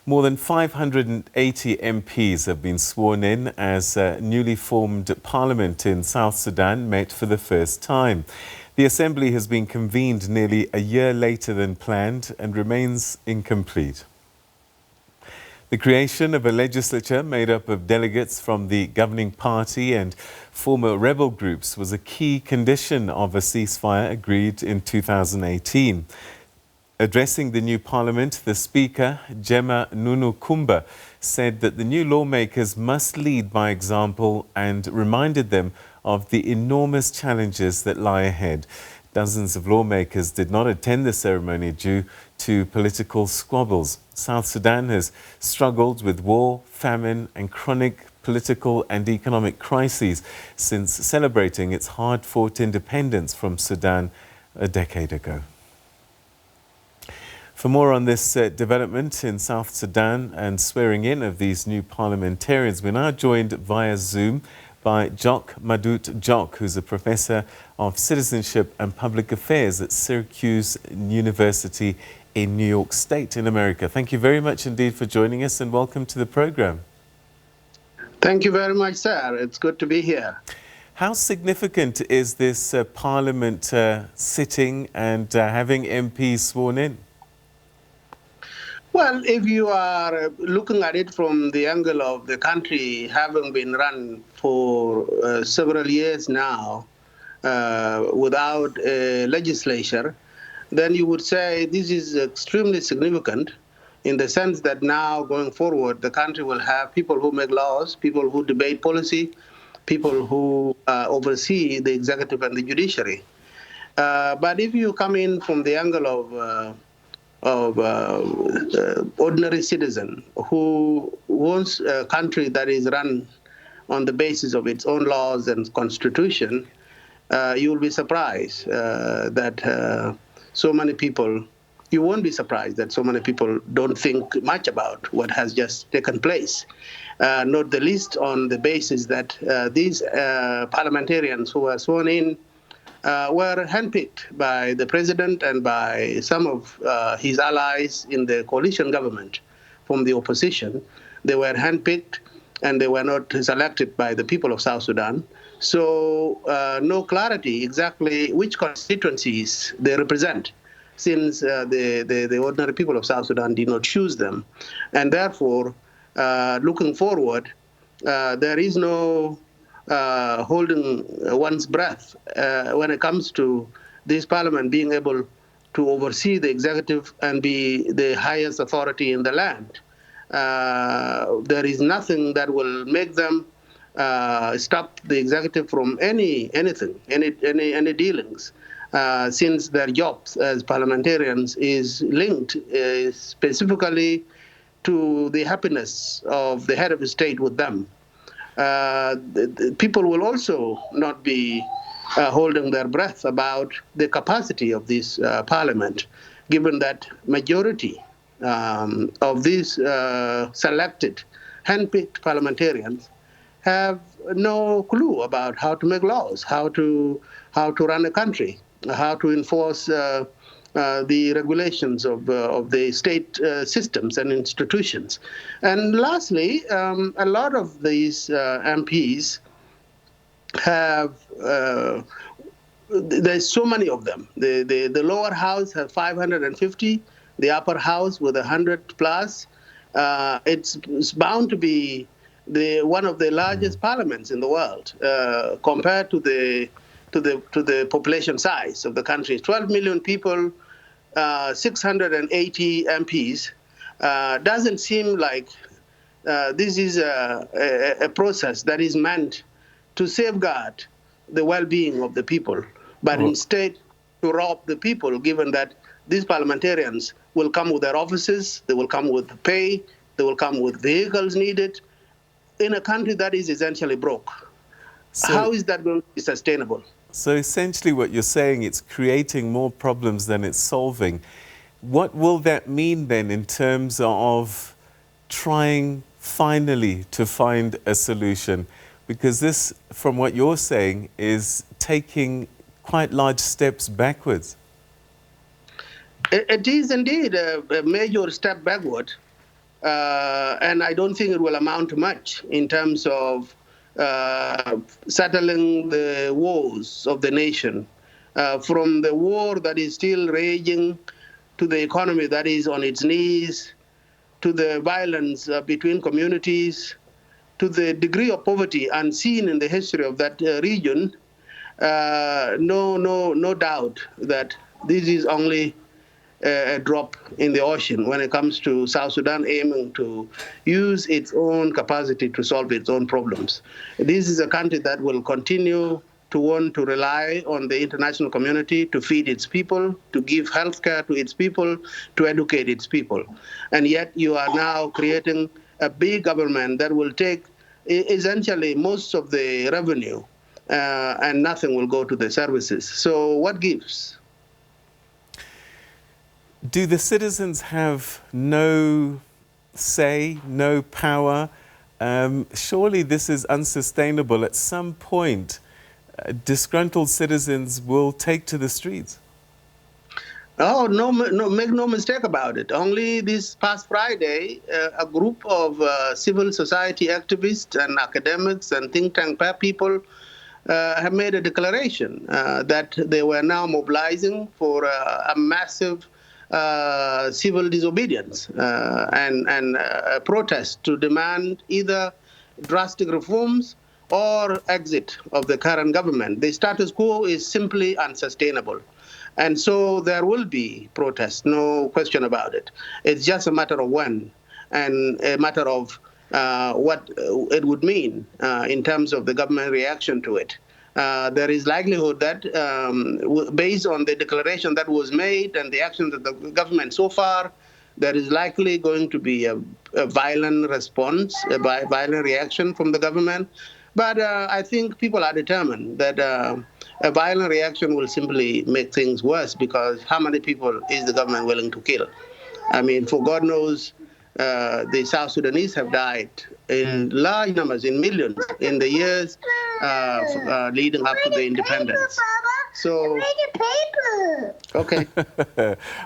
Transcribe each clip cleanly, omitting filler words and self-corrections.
More than 580 MPs have been sworn in as newly formed parliament in South Sudan met for the first time. The assembly has been convened nearly a year later than planned and remains incomplete. The creation of a legislature made up of delegates from the governing party and former rebel groups was a key condition of a ceasefire agreed in 2018. Addressing the new parliament, the Speaker, Gemma Nunu Kumba, said that the new lawmakers must lead by example and reminded them of the enormous challenges that lie ahead. Dozens of lawmakers did not attend the ceremony due to political squabbles. South Sudan has struggled with war, famine and chronic political and economic crises since celebrating its hard-fought independence from Sudan a decade ago. For more on this development in South Sudan and swearing in of these new parliamentarians, we're now joined via Zoom by Jok Madut Jok, who's a professor of citizenship and public affairs at Syracuse University in New York State in America. Thank you very much indeed for joining us and welcome to the program. Thank you very much, sir. It's good to be here. How significant is this parliament sitting and having MPs sworn in? Well, if you are looking at it from the angle of the country having been run for several years now without a legislature, then you would say this is extremely significant in the sense that now going forward, the country will have people who make laws, people who debate policy, people who oversee the executive and the judiciary. But if you come in from the angle of ordinary citizen who wants a country that is run on the basis of its own laws and constitution, you will be surprised that so many people, you won't be surprised that so many people don't think much about what has just taken place, not the least on the basis that these parliamentarians who were sworn in were handpicked by the president and by some of his allies in the coalition government from the opposition. They were handpicked and they were not selected by the people of South Sudan. So no clarity exactly which constituencies they represent, since the ordinary people of South Sudan did not choose them. And therefore, looking forward, there is no holding one's breath when it comes to this parliament being able to oversee the executive and be the highest authority in the land. There is nothing that will make them stop the executive from any dealings, since their jobs as parliamentarians is linked specifically to the happiness of the head of the state with them. People will also not be holding their breath about the capacity of this parliament, given that majority of these selected, handpicked parliamentarians have no clue about how to make laws, how to run a country, how to enforce the regulations of the state systems and institutions. And lastly, a lot of these MPs have, there's so many of them. The lower house has 550, the upper house with 100 plus. It's bound to be one of the largest parliaments in the world compared to the population size of the country. 12 million people, 680 MPs. Doesn't seem like this is a process that is meant to safeguard the well-being of the people, but instead to rob the people, given that these parliamentarians will come with their offices, they will come with pay, they will come with vehicles needed, in a country that is essentially broke. So, how is that going to be sustainable? So essentially what you're saying, it's creating more problems than it's solving. What will that mean then in terms of trying finally to find a solution? Because this, from what you're saying, is taking quite large steps backwards. It is indeed a major step backward. And I don't think it will amount to much in terms of settling the woes of the nation. From the war that is still raging, to the economy that is on its knees, to the violence between communities, to the degree of poverty unseen in the history of that region, no doubt that this is only a drop in the ocean when it comes to South Sudan aiming to use its own capacity to solve its own problems. This is a country that will continue to want to rely on the international community to feed its people, to give healthcare to its people, to educate its people. And yet you are now creating a big government that will take essentially most of the revenue and nothing will go to the services. So what gives? Do the citizens have no say, no power? Surely this is unsustainable. At some point, disgruntled citizens will take to the streets. Oh, no, make no mistake about it. Only this past Friday, a group of civil society activists and academics and think tank people have made a declaration that they were now mobilizing for a massive civil disobedience and a protest to demand either drastic reforms or exit of the current government. The status quo is simply unsustainable. And so there will be protests, no question about it. It's just a matter of when and a matter of what it would mean in terms of the government reaction to it. There is likelihood that based on the declaration that was made and the actions of the government so far, there is likely going to be a violent response, a violent reaction from the government. But I think people are determined that a violent reaction will simply make things worse, because how many people is the government willing to kill? I mean, for God knows, the South Sudanese have died in large numbers, in millions, in the years leading up to the independence. So, okay.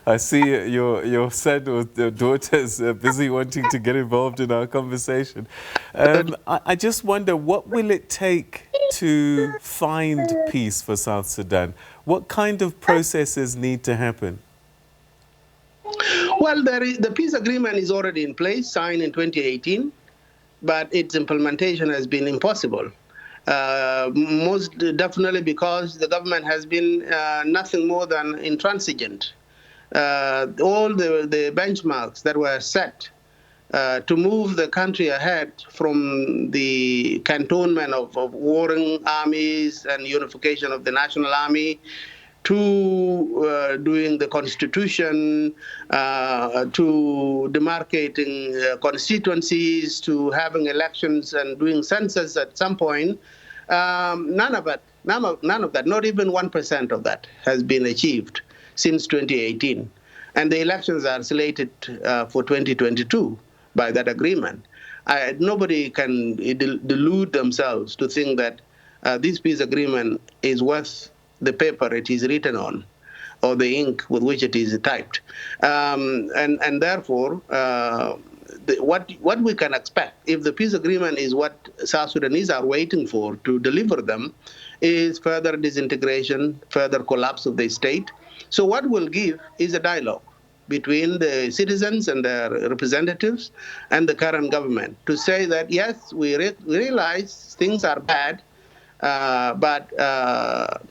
I see your son or your daughter's busy wanting to get involved in our conversation. I just wonder, what will it take to find peace for South Sudan? What kind of processes need to happen? Well, the peace agreement is already in place, signed in 2018, but its implementation has been impossible. Most definitely because the government has been nothing more than intransigent. All the benchmarks that were set to move the country ahead from the cantonment of warring armies and unification of the national army to doing the constitution, to demarcating constituencies, to having elections and doing census at some point. None of that, not even 1% of that has been achieved since 2018. And the elections are slated for 2022 by that agreement. Nobody can delude themselves to think that this peace agreement is worth the paper it is written on, or the ink with which it is typed. And therefore, what we can expect, if the peace agreement is what South Sudanese are waiting for to deliver them, is further disintegration, further collapse of the state. So what we'll give is a dialogue between the citizens and their representatives and the current government to say that, yes, we realize things are bad, but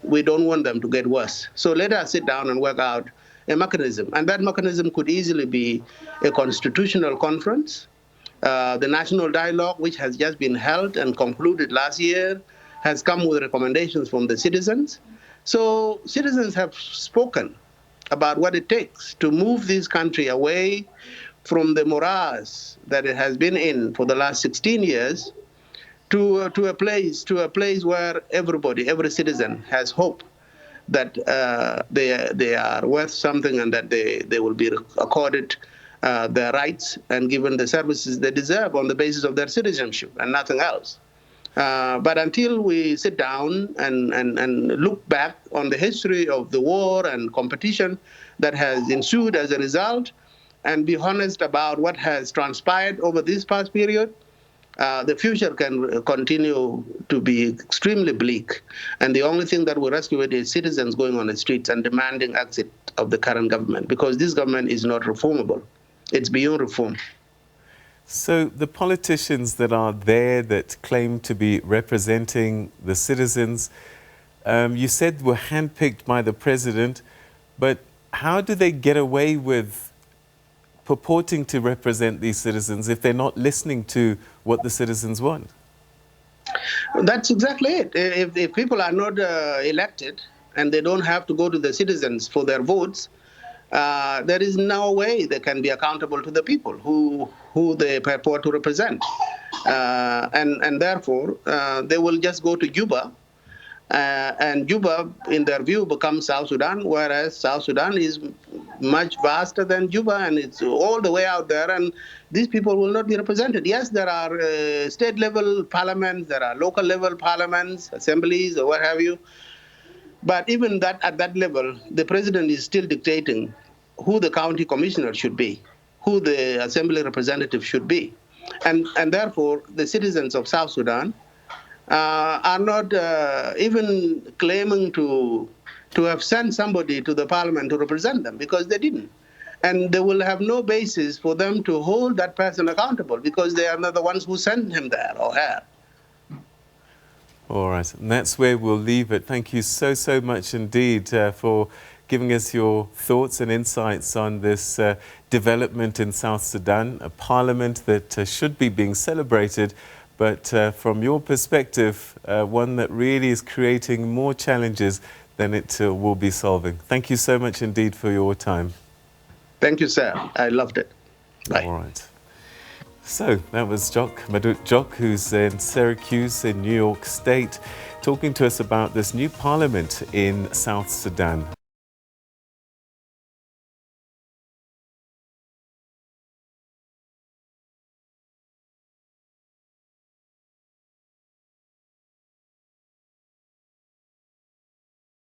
we don't want them to get worse. So let us sit down and work out a mechanism. And that mechanism could easily be a constitutional conference. The national dialogue, which has just been held and concluded last year, has come with recommendations from the citizens. So citizens have spoken about what it takes to move this country away from the morass that it has been in for the last 16 years to a place where everybody, every citizen has hope that they are worth something and that they will be accorded their rights and given the services they deserve on the basis of their citizenship and nothing else. But until we sit down and look back on the history of the war and competition that has ensued as a result, and be honest about what has transpired over this past period, the future can continue to be extremely bleak. And the only thing that will rescue it is citizens going on the streets and demanding exit of the current government, because this government is not reformable. It's beyond reform. So the politicians that are there that claim to be representing the citizens, you said were handpicked by the president, but how do they get away with purporting to represent these citizens if they're not listening to what the citizens want? That's exactly it. If people are not elected and they don't have to go to the citizens for their votes, there is no way they can be accountable to the people who they purport to represent. And therefore, they will just go to Juba, and Juba, in their view, becomes South Sudan, whereas South Sudan is much vaster than Juba, and it's all the way out there, and these people will not be represented. Yes, there are state-level parliaments, there are local-level parliaments, assemblies, or what have you, but even that at that level, the president is still dictating who the county commissioner should be, who the assembly representative should be. And therefore, the citizens of South Sudan are not even claiming to have sent somebody to the parliament to represent them, because they didn't. And they will have no basis for them to hold that person accountable, because they are not the ones who sent him there or her. All right, and that's where we'll leave it. Thank you so much indeed for giving us your thoughts and insights on this development in South Sudan, a parliament that should be being celebrated, but from your perspective, one that really is creating more challenges than it will be solving. Thank you so much indeed for your time. Thank you, sir. I loved it. Bye. All right. So that was Jok Madut Jok, who's in Syracuse in New York State, talking to us about this new parliament in South Sudan.